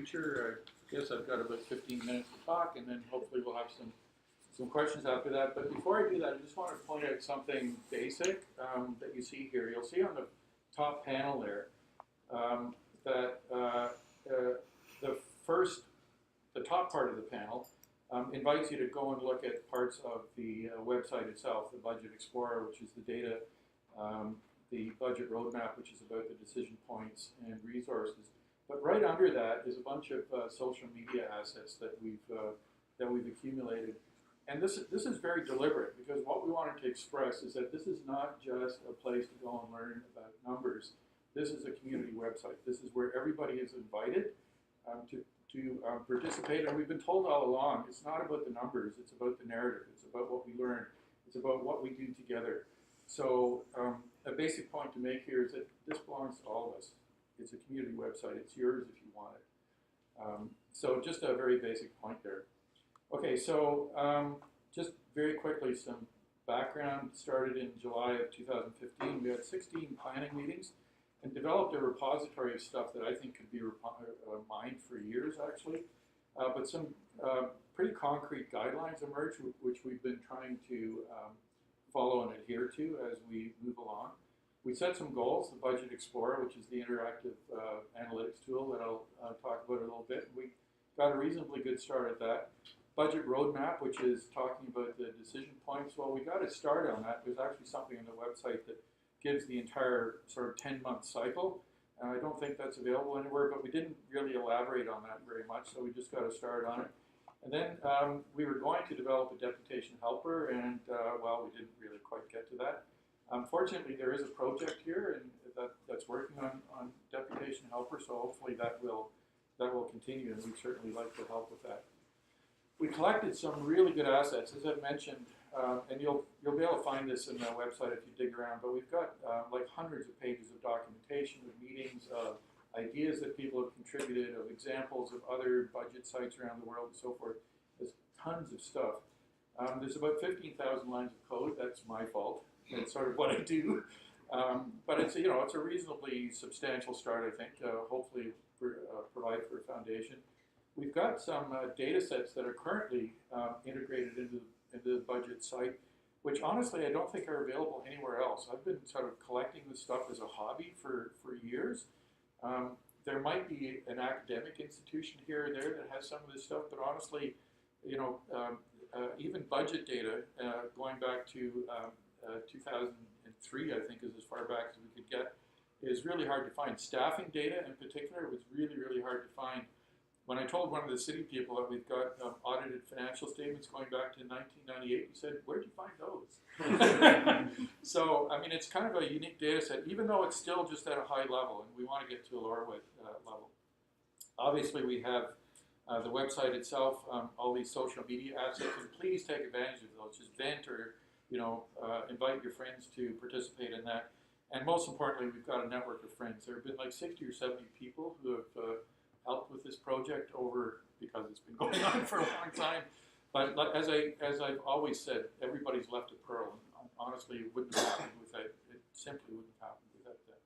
future. I guess I've got about 15 minutes to talk, and then hopefully we'll have some questions after that. But before I do that, I just want to point out something basic that you see here. You'll see on the top panel there that the top part of the panel invites you to go and look at parts of the website itself, the Budget Explorer, which is the data, the budget roadmap, which is about the decision points and resources. But right under that is a bunch of social media assets that we've accumulated. And this is very deliberate, because what we wanted to express is that this is not just a place to go and learn about numbers. This is a community website. This is where everybody is invited to participate. And we've been told all along, it's not about the numbers, it's about the narrative, it's about what we learn, it's about what we do together. So a basic point to make here is that this belongs to all of us. It's a community website. It's yours if you want it. So just a very basic point there. Okay, so just very quickly, some background. Started in July of 2015. We had 16 planning meetings and developed a repository of stuff that I think could be mined for years, actually. But some pretty concrete guidelines emerged, which we've been trying to follow and adhere to as we move along. We set some goals, the Budget Explorer, which is the interactive analytics tool that I'll talk about a little bit. We got a reasonably good start at that. Budget Roadmap, which is talking about the decision points. Well, we got a start on that. There's actually something on the website that gives the entire sort of 10-month cycle. I don't think that's available anywhere, but we didn't really elaborate on that very much, so we just got a start on it. And then we were going to develop a deputation helper, and well, we didn't really quite get to that. Fortunately, there is a project here and that's working on deputation helper, so hopefully that will continue, and we'd certainly like to help with that. We collected some really good assets, as I've mentioned, and you'll be able to find this in the website if you dig around, but we've got like hundreds of pages of documentation, of meetings, of ideas that people have contributed, of examples of other budget sites around the world and so forth. There's tons of stuff. There's about 15,000 lines of code. That's my fault. That's sort of what I do. But it's a reasonably substantial start, I think. Hopefully provide for a foundation. We've got some data sets that are currently integrated into the budget site, which honestly I don't think are available anywhere else. I've been sort of collecting this stuff as a hobby for years. There might be an academic institution here or there that has some of this stuff, but honestly, even budget data going back to 2003, I think, is as far back as we could get, is really hard to find. Staffing data in particular was really, really hard to find. When I told one of the city people that we've got audited financial statements going back to 1998, he said, "Where'd you find those?" So, I mean, it's kind of a unique data set, even though it's still just at a high level, and we want to get to a lower level. Obviously, we have the website itself, all these social media assets, and please take advantage of those. Just vent or invite your friends to participate in that. And most importantly, we've got a network of friends. There have been like 60 or 70 people who have helped with this project because it's been going on for a long time. But as I've always said, everybody's left a pearl. And honestly, it wouldn't have happened without it. Simply wouldn't have happened without that.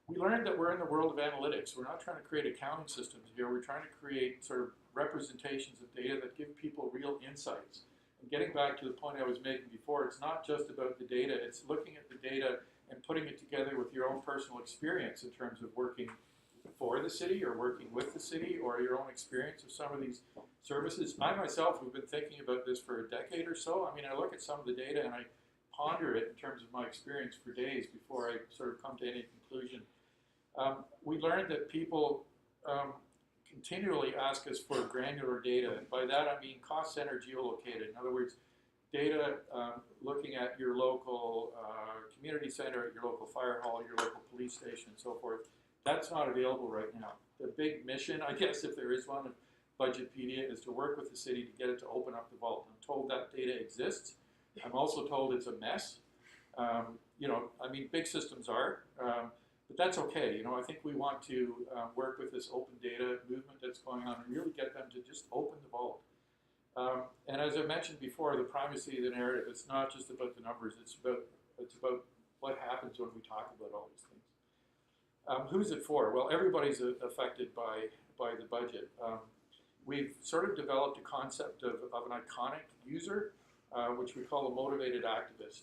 We learned that we're in the world of analytics. We're not trying to create accounting systems here. We're trying to create sort of representations of data that give people real insights. And getting back to the point I was making before, it's not just about the data. It's looking at the data and putting it together with your own personal experience in terms of working for the city or working with the city, or your own experience of some of these services. I myself have been thinking about this for a decade or so. I mean, I look at some of the data and I ponder it in terms of my experience for days before I sort of come to any conclusion. We learned that people continually ask us for granular data, and by that I mean cost center geolocated. In other words, data looking at your local community center, your local fire hall, your local police station, and so forth. That's not available right now. The big mission, I guess, if there is one, of Budgetpedia is to work with the city to get it to open up the vault. I'm told that data exists. I'm also told it's a mess. I mean, big systems are, but that's okay. I think we want to work with this open data movement that's going on and really get them to just open the vault. And as I mentioned before, the primacy of the narrative, it's not just about the numbers, it's about what happens when we talk about all these things. Who's it for? Well, everybody's affected by by the budget. We've sort of developed a concept of an iconic user, which we call a motivated activist.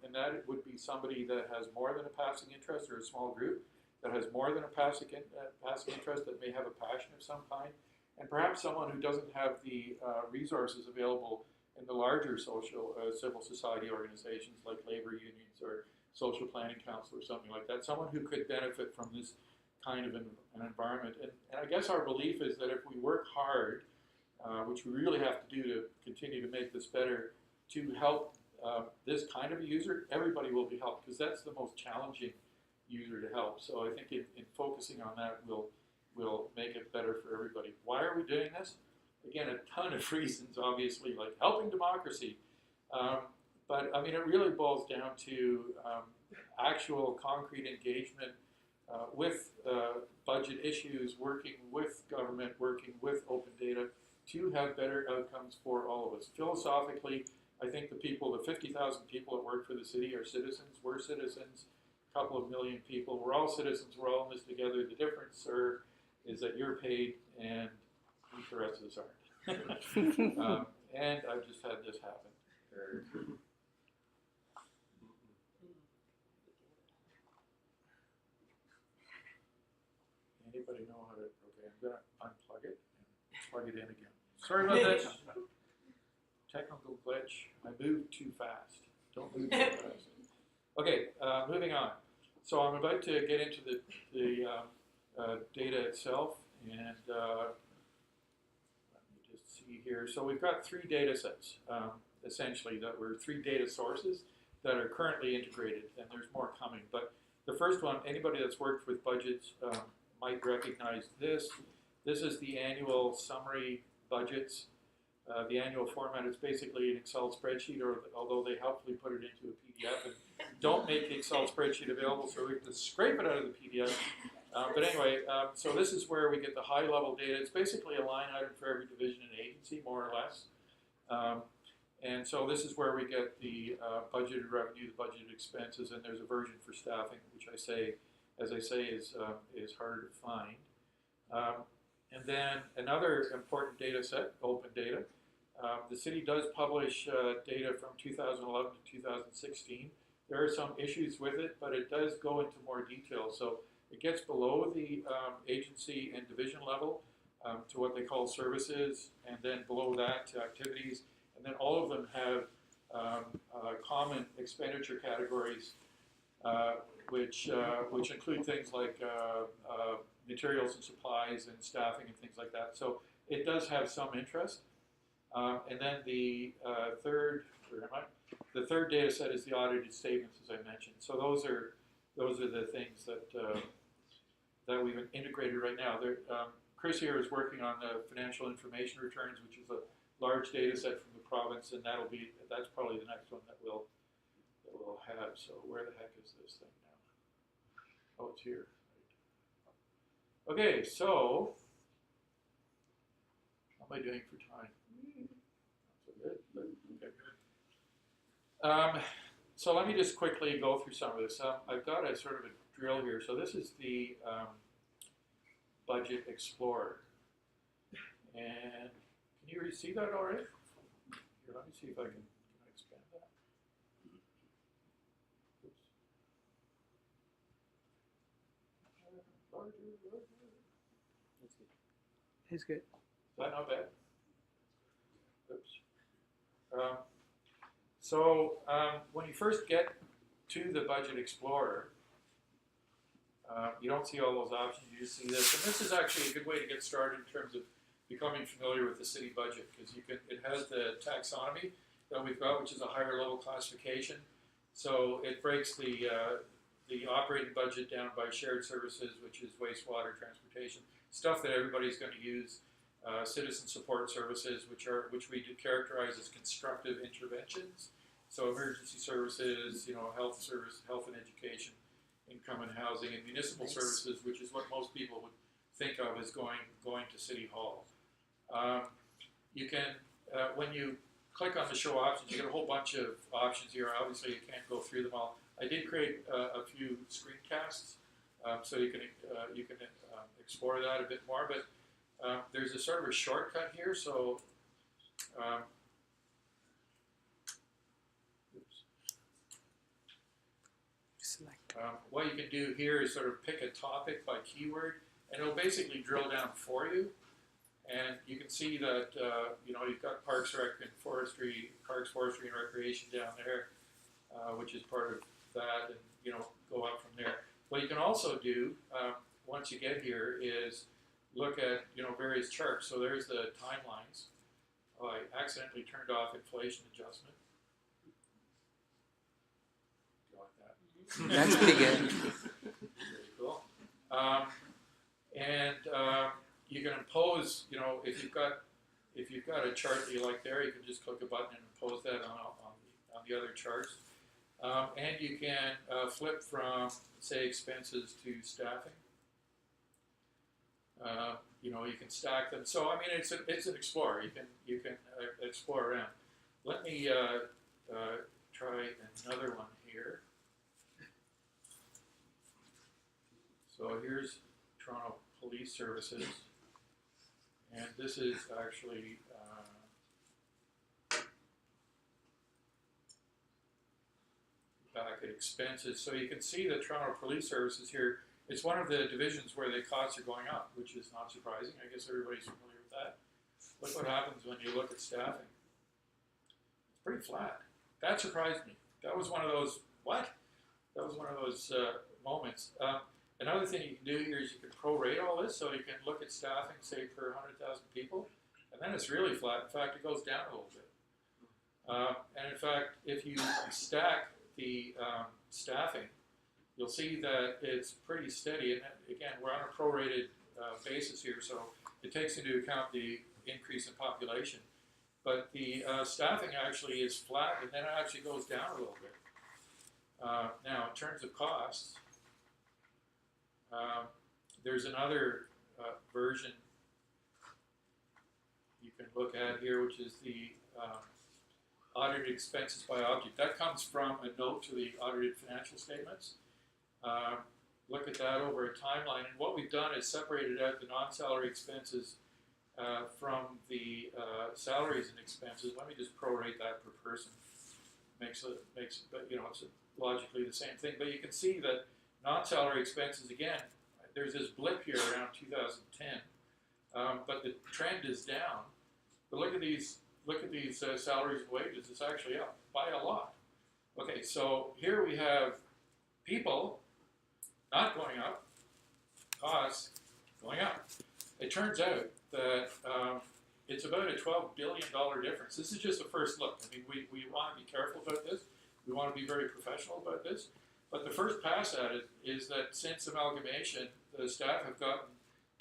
And that would be somebody that has more than a passing interest, or a small group that has more than a passing interest, that may have a passion of some kind, and perhaps someone who doesn't have the resources available in the larger civil society organizations like labor unions or social planning council or something like that, someone who could benefit from this kind of an environment. And I guess our belief is that if we work hard, which we really have to do to continue to make this better, to help this kind of a user, everybody will be helped, because that's the most challenging user to help. So I think in focusing on that, we'll make it better for everybody. Why are we doing this? Again, a ton of reasons, obviously, like helping democracy. But I mean, it really boils down to actual concrete engagement with budget issues, working with government, working with open data to have better outcomes for all of us. Philosophically, I think the 50,000 people that work for the city are citizens. We're citizens, a couple of million people. We're all citizens. We're all in this together. The difference, sir, is that you're paid and the rest of us aren't. And I've just had this happen. Anybody know how to, okay, I'm going to unplug it and plug it in again. Sorry about this. Technical glitch. I moved too fast. Don't move too fast. Okay, moving on. So I'm about to get into the data itself, and let me just see here. So we've got three data sets, essentially, that were three data sources that are currently integrated, and there's more coming. But the first one, anybody that's worked with budgets might recognize this. This is the annual summary budgets. The annual format is basically an Excel spreadsheet, although they helpfully put it into a PDF and don't make the Excel spreadsheet available, so we have to scrape it out of the PDF. But anyway, so this is where we get the high-level data. It's basically a line item for every division and agency, more or less. And so this is where we get the budgeted revenue, the budgeted expenses, and there's a version for staffing, which I say, as I say, is harder to find. And then another important data set, open data. The city does publish data from 2011 to 2016. There are some issues with it, but it does go into more detail. So it gets below the agency and division level to what they call services, and then below that to activities. And then all of them have common expenditure categories, which include things like materials and supplies and staffing and things like that. So it does have some interest. And then the third data set is the audited statements, as I mentioned. So those are the things that we've integrated right now. Chris here is working on the financial information returns, which is a large data set from the province, and that's probably the next one that we'll have. So where the heck is this thing now? Oh, it's here. Okay, so how am I doing for time? Not so good, but okay. So let me just quickly go through some of this. I've got a sort of a drill here. So this is the Budget Explorer. And can you see that all right? Here, let me see if I can expand that. Oops. Larger. He's good. Is that not bad? Oops. When you first get to the Budget Explorer, you don't see all those options, you just see this. And this is actually a good way to get started in terms of becoming familiar with the city budget, because it has the taxonomy that we've got, which is a higher level classification. So it breaks the operating budget down by shared services, which is wastewater, transportation, stuff that everybody's going to use. Citizen support services, which we do characterize as constructive interventions. So emergency services, health and education, income and housing, and municipal services, which is what most people would think of as going to City Hall. You can, when you click on the show options, you get a whole bunch of options here. Obviously, you can't go through them all. I did create a few screencasts, so you can explore that a bit more. But there's a sort of a shortcut here, so what you can do here is sort of pick a topic by keyword, and it'll basically drill down for you. And you can see that you've got Parks, Rec, and Forestry, Parks, Forestry, and Recreation down there, which is part of that, and go up from there. What you can also do once you get here is look at various charts. So there's the timelines. Oh, I accidentally turned off inflation adjustment. Do you like that? That's pretty good. Very cool. You can impose, if you've got a chart that you like there, you can just click a button and impose that on the other charts. And you can flip from, say, expenses to staffing. You can stack them. So I mean, it's an explorer. You can explore around. Let me try another one here. So here's Toronto Police Services, and this is actually back at expenses. So you can see the Toronto Police Services here. It's one of the divisions where the costs are going up, which is not surprising. I guess everybody's familiar with that. Look what happens when you look at staffing. It's pretty flat. That surprised me. That was one of those, what? That was one of those moments. Another thing you can do here is you can prorate all this, so you can look at staffing, say, per 100,000 people, and then it's really flat. In fact, it goes down a little bit. And in fact, if you stack the staffing, you'll see that it's pretty steady. And again, we're on a prorated basis here, so it takes into account the increase in population. But the staffing actually is flat, and then it actually goes down a little bit. Now, in terms of costs, there's another version you can look at here, which is the audited expenses by object. That comes from a note to the audited financial statements. Look at that over a timeline, and what we've done is separated out the non-salary expenses from the salaries and expenses. Let me just prorate that per person. Makes it's logically the same thing, but you can see that non-salary expenses, again, there's this blip here around 2010, but the trend is down. But look at these salaries and wages. It's actually up by a lot. Okay, so here we have people not going up, costs going up. It turns out that it's about a $12 billion difference. This is just a first look. I mean, we want to be careful about this. We want to be very professional about this. But the first pass at it is that since amalgamation, the staff have gotten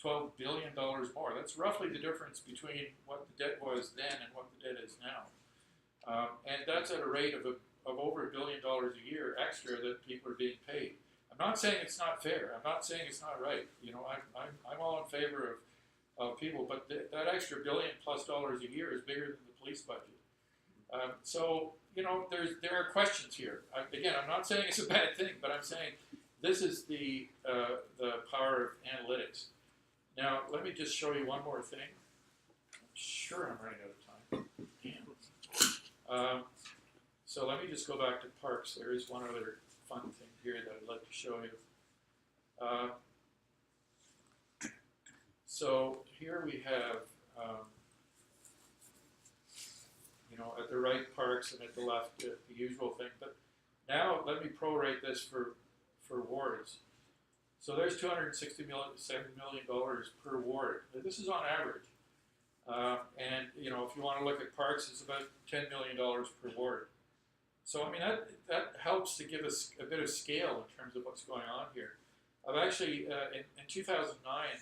$12 billion more. That's roughly the difference between what the debt was then and what the debt is now. And that's at a rate of over $1 billion a year extra that people are being paid. I'm not saying it's not fair. I'm not saying it's not right. I'm all in favor of people, but that extra $1 billion+ a year is bigger than the police budget. So there are questions here. Again, I'm not saying it's a bad thing, but I'm saying this is the power of analytics. Now, let me just show you one more thing. I'm sure I'm running out of time. Damn. So let me just go back to parks. There is one other fun thing here that I'd like to show you. So here we have, at the right parks and at the left the usual thing. But now let me prorate this for wards. So there's $267 million per ward. This is on average. And if you want to look at parks, it's about $10 million per ward. So I mean that helps to give us a bit of scale in terms of what's going on here. I've actually in 2009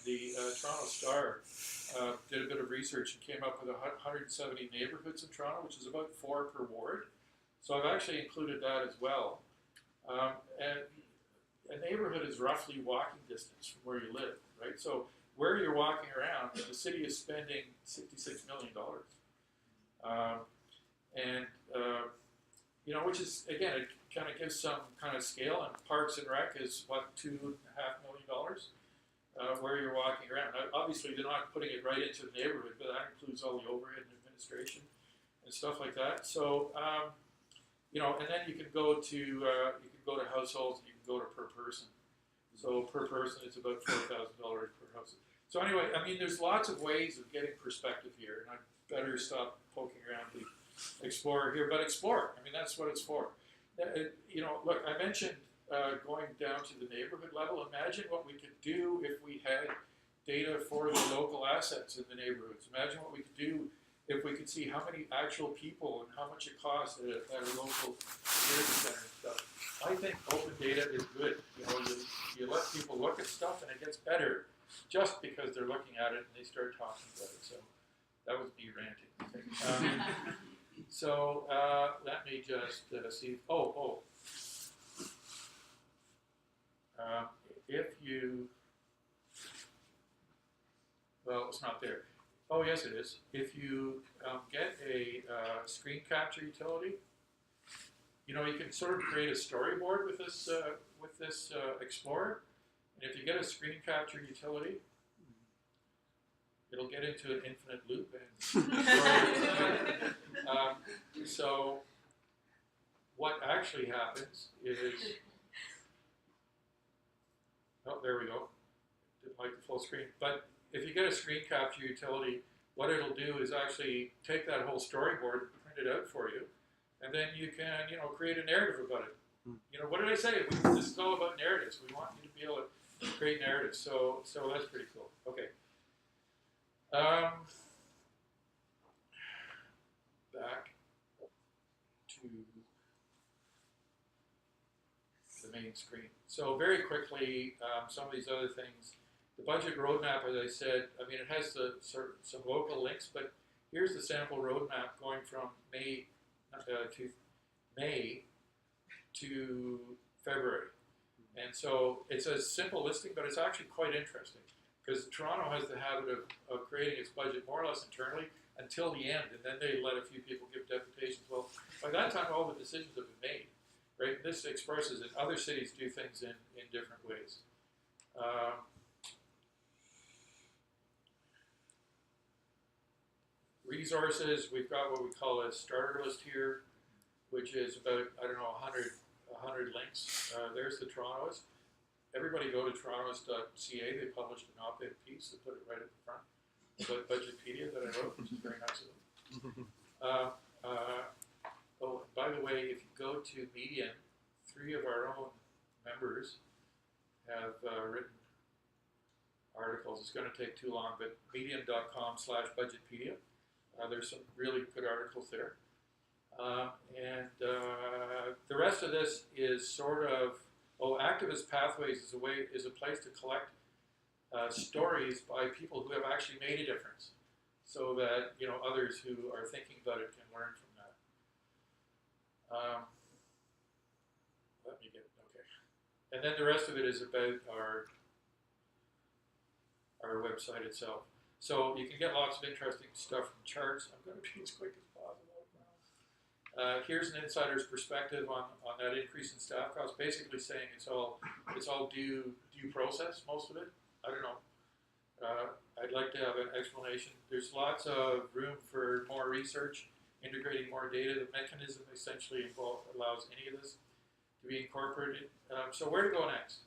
the Toronto Star did a bit of research and came up with 170 neighborhoods in Toronto, which is about 4 per ward. So I've actually included that as well. And a neighborhood is roughly walking distance from where you live, right? So where you're walking around, the city is spending $66 million. Which is, again, it kind of gives some kind of scale, and Parks and Rec is, what, $2.5 million? where you're walking around. Now, obviously, they're not putting it right into the neighborhood, but that includes all the overhead and administration and stuff like that. So, and then you can go to households, and you can go to per person. So per person, it's about $4,000 per house. So anyway, I mean, there's lots of ways of getting perspective here, and I better stop poking around the Explorer here. But Explore, I mean, that's what it's for. Look, I mentioned going down to the neighborhood level. Imagine what we could do if we had data for the local assets in the neighborhoods. Imagine what we could do if we could see how many actual people and how much it costs at a local community center and stuff. I think open data is good. You let people look at stuff and it gets better just because they're looking at it and they start talking about it. So that was me ranting. Let me just see. If you, well, it's not there. Oh, yes, it is. If you get a screen capture utility, you can sort of create a storyboard with this Explorer. And if you get a screen capture utility, it'll get into an infinite loop. And so what actually happens is, oh, there we go. Didn't like the full screen. But if you get a screen capture utility, what it'll do is actually take that whole storyboard, print it out for you, and then you can, create a narrative about it. What did I say? This is all about narratives. We want you to be able to create narratives. So that's pretty cool. Okay. Back to the main screen. So very quickly, some of these other things. The budget roadmap, as I said, I mean, it has some local links, but here's the sample roadmap going from May to February. And so it's a simple listing, but it's actually quite interesting because Toronto has the habit of creating its budget more or less internally until the end, and then they let a few people give deputations. Well, by that time, all the decisions have been made, right? This expresses that other cities do things in different ways. Resources, we've got what we call a starter list here, which is about, 100 links. There's the Toronto's. Everybody go to torontos.ca. They published an op-ed piece that put it right at the front about Budgetpedia that I wrote, which is very nice of them. And by the way, if you go to Medium, 3 of our own members have written articles. It's going to take too long, but medium.com/Budgetpedia. There's some really good articles there. The rest of this is sort of, Activist Pathways is a place to collect stories by people who have actually made a difference, so that others who are thinking about it can learn from that. And then the rest of it is about our website itself. So you can get lots of interesting stuff from charts. I'm going to be as quick as possible now. Here's an insider's perspective on that increase in staff costs, basically saying it's all due process, most of it. I don't know. I'd like to have an explanation. There's lots of room for more research, integrating more data. The mechanism essentially allows any of this to be incorporated. So where to go next?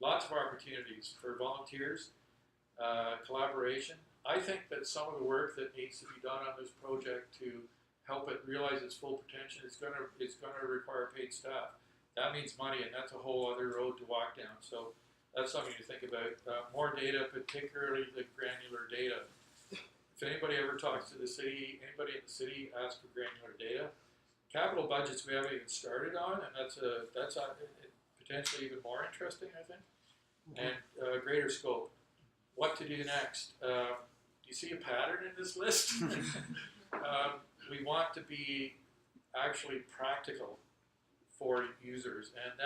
Lots of opportunities for volunteers, collaboration. I think that some of the work that needs to be done on this project to help it realize its full potential is going to require paid staff. That means money, and that's a whole other road to walk down. So that's something to think about. More data, particularly the granular data. If anybody ever talks to the city, anybody in the city asks for granular data. Capital budgets we haven't even started on, and that's potentially even more interesting, I think. And greater scope. What to do next? Do you see a pattern in this list? We want to be actually practical for users, and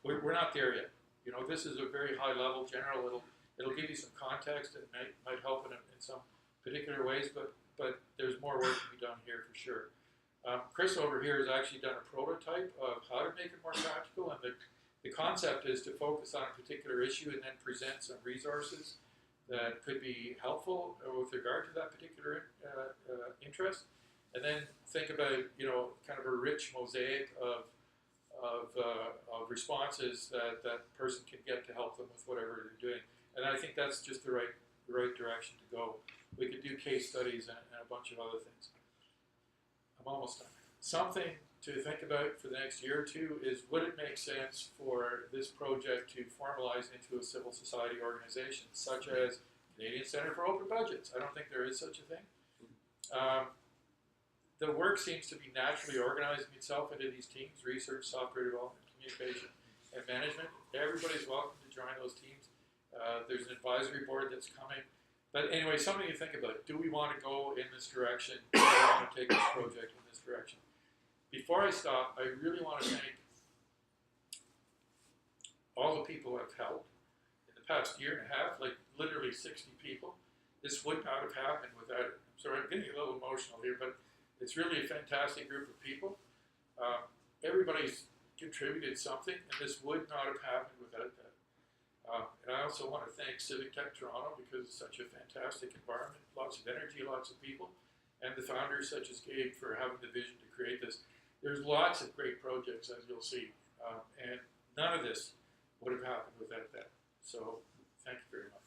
we're not there yet. This is a very high level general. It'll give you some context. It might help in some particular ways, but there's more work to be done here for sure. Chris over here has actually done a prototype of how to make it more practical, and The concept is to focus on a particular issue and then present some resources that could be helpful with regard to that particular interest, and then think about, you know, kind of a rich mosaic of responses that that person can get to help them with whatever they're doing. And I think that's just the right direction to go. We could do case studies and a bunch of other things. I'm almost done. Something to think about for the next year or two is, would it make sense for this project to formalize into a civil society organization, such as Canadian Centre for Open Budgets? I don't think there is such a thing. The work seems to be naturally organizing itself into these teams: research, software development, communication, and management. Everybody's welcome to join those teams. There's an advisory board that's coming. But anyway, something to think about. Do we want to go in this direction? Do we want to take this project in this direction? Before I stop, I really want to thank all the people I've helped in the past year and a half, like literally 60 people. This would not have happened without it. I'm sorry, I'm getting a little emotional here, but it's really a fantastic group of people. Everybody's contributed something, and this would not have happened without that. And I also want to thank Civic Tech Toronto, because it's such a fantastic environment, lots of energy, lots of people, and the founders such as Gabe for having the vision to create this. There's lots of great projects, as you'll see, and none of this would have happened without that. So thank you very much.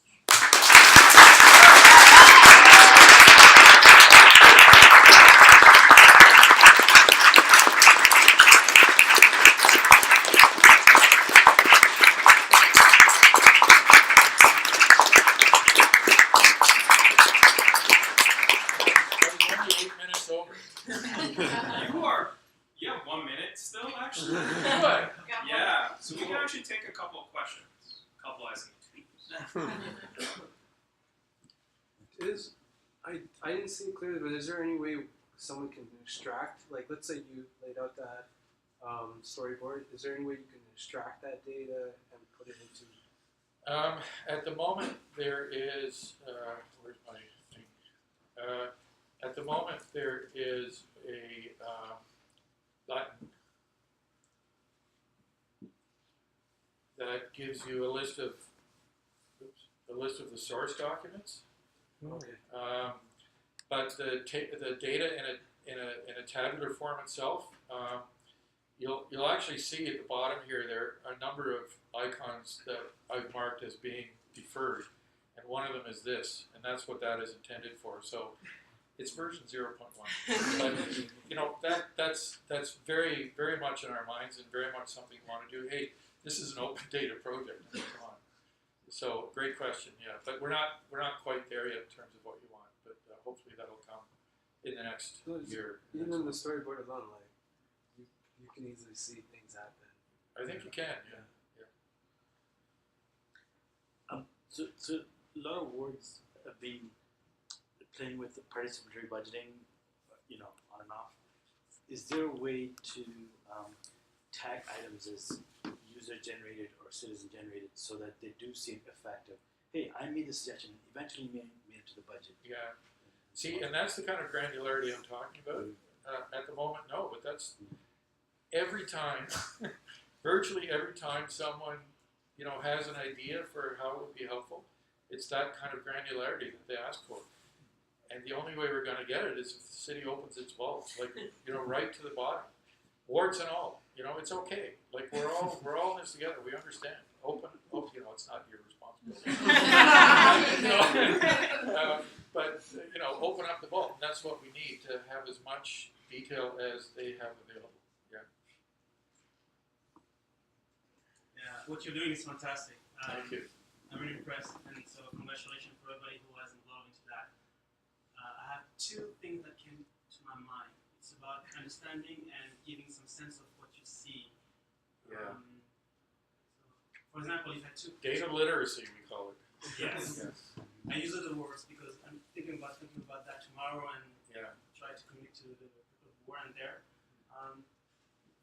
You have 1 minute still, actually. What? Yeah, so we can actually take a couple of questions. Couple as in twos. I didn't see it clearly, but is there any way someone can extract, like, let's say you laid out that storyboard, is there any way you can extract that data and put it into? At the moment, there is, where's my thing? At the moment, there is a button that gives you a list of the source documents. Okay. But the data in a tabular form itself, you'll actually see at the bottom here there are a number of icons that I've marked as being deferred, and one of them is this, and that's what that is intended for. So it's version 0.1, but you know, that's very much in our minds and very much something we want to do. Hey, this is an open data project. Come on. So great question, yeah. But we're not quite there yet in terms of what you want. But hopefully that'll come in the next year. Even in the storyboard alone, like you can easily see things happen. I think you can, yeah. So a lot of boards have been playing with the participatory budgeting, you know, on and off. Is there a way to tag items as user-generated or citizen-generated so that they do seem effective? Hey, I made this suggestion, eventually made it to the budget. Yeah. See, and that's the kind of granularity I'm talking about. At the moment, no, but that's every time, virtually every time someone, you know, has an idea for how it would be helpful, it's that kind of granularity that they ask for. And the only way we're going to get it is if the city opens its vaults, like, you know, right to the bottom, warts and all. You know, it's okay. Like we're all in this together. We understand. Open. You know, it's not your responsibility. But you know, open up the vault. And that's what we need to have as much detail as they have available. Yeah. Yeah. What you're doing is fantastic. Thank you. I'm really impressed, and so congratulations for everybody who has involved into that. I have two things that came to my mind. It's about understanding and giving some sense of what you see. Yeah. So, for example, if I took Data literacy, we call it. yes, Yes. I use other words because I'm thinking about that tomorrow and Yeah. try to connect to the people who weren't there.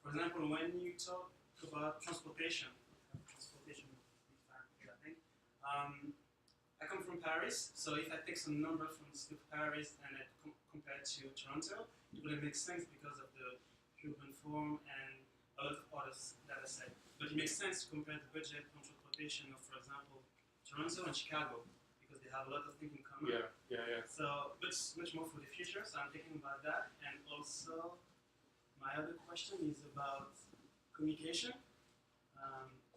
For example, when you talk about transportation, I come from Paris, so if I take some number from the city of Paris and I compare it to Toronto, it wouldn't make sense because of the urban form and a lot of other data sets. But it makes sense to compare the budget control quotation of, for example, Toronto and Chicago, because they have a lot of things in common. Yeah. So, but it's much more for the future, so I'm thinking about that. And also, my other question is about communication.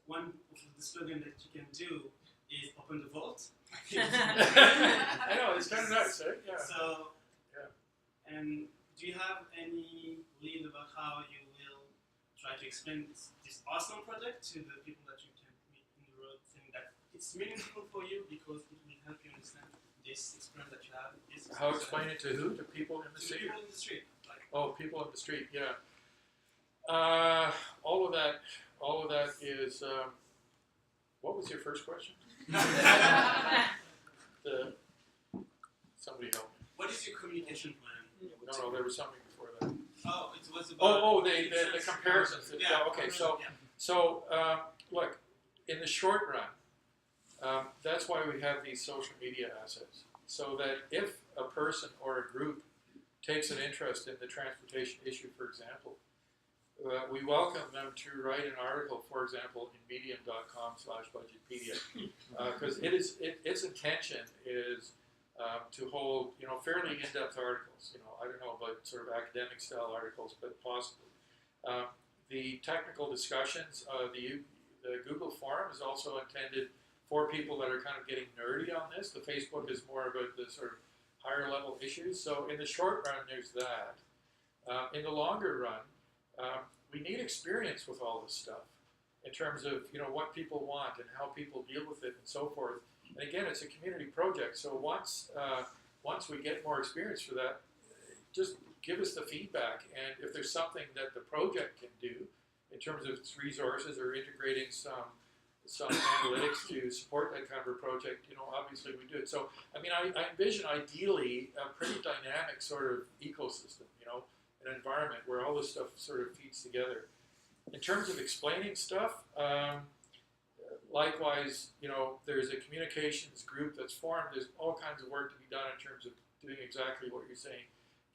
One of the slogan that you can do is open the vault. I know, it's kind of nice, right? Yeah. So, Yeah. and do you have any lead about how you will try to explain this awesome project to the people that you can meet in the road, saying that it's meaningful for you because it will help you understand this experience that you have? How explain it to who? To people in the to city? people in the street. Like, Oh, people in the street, yeah. All of that is, what was your first question? Somebody help me. what is your communication plan? No, there was something before that. Oh, it was about. The comparisons. Yeah. Okay, so look, in the short run, that's why we have these social media assets. So that if a person or a group takes an interest in the transportation issue, for example, we welcome them to write an article, for example, in medium.com/budgetpedia, because its intention is to hold, fairly in-depth articles. I don't know about sort of academic style articles, but possibly. The technical discussions, the Google forum is also intended for people that are kind of getting nerdy on this. The Facebook is more about the sort of higher level issues. So in the short run, there's that. In the longer run, we need experience with all this stuff in terms of what people want and how people deal with it and so forth. And again, it's a community project. So once we get more experience for that, just give us the feedback. And if there's something that the project can do in terms of its resources or integrating some analytics to support that kind of a project, obviously we do it. So, I envision ideally a pretty dynamic sort of ecosystem, an environment where all this stuff sort of feeds together. In terms of explaining stuff, likewise, there's a communications group that's formed. There's all kinds of work to be done in terms of doing exactly what you're saying,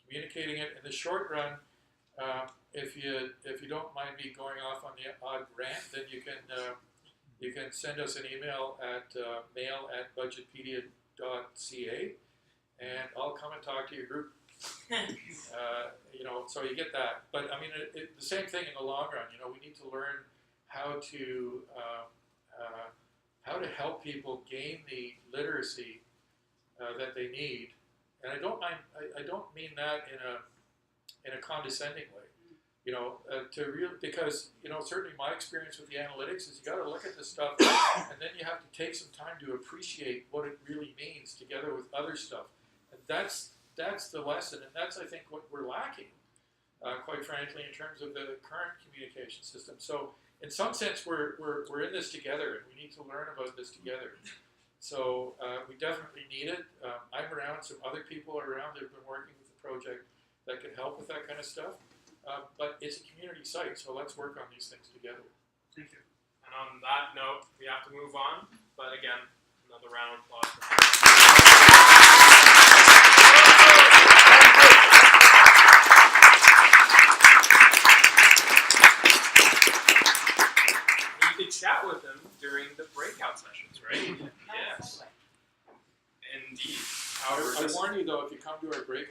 communicating it. In the short run, if you don't mind me going off on the odd rant, then you can send us an email at mail@budgetpedia.ca, and I'll come and talk to your group. So you get that. But the same thing in the long run. We need to learn how to help people gain the literacy that they need. And I don't mean that in a condescending way. Because certainly my experience with the analytics is you got to look at this stuff and then you have to take some time to appreciate what it really means together with other stuff. And that's the lesson, and that's, I think, what we're lacking, quite frankly, in terms of the current communication system. So in some sense, we're in this together, and we need to learn about this together. So we definitely need it. I'm around, some other people are around that have been working with the project that can help with that kind of stuff. But it's a community site, so let's work on these things together. Thank you. And on that note, we have to move on. But again, another round of applause. You could chat with them during the breakout sessions, right? Yes. Indeed. However, I warn you, though, if you come to our break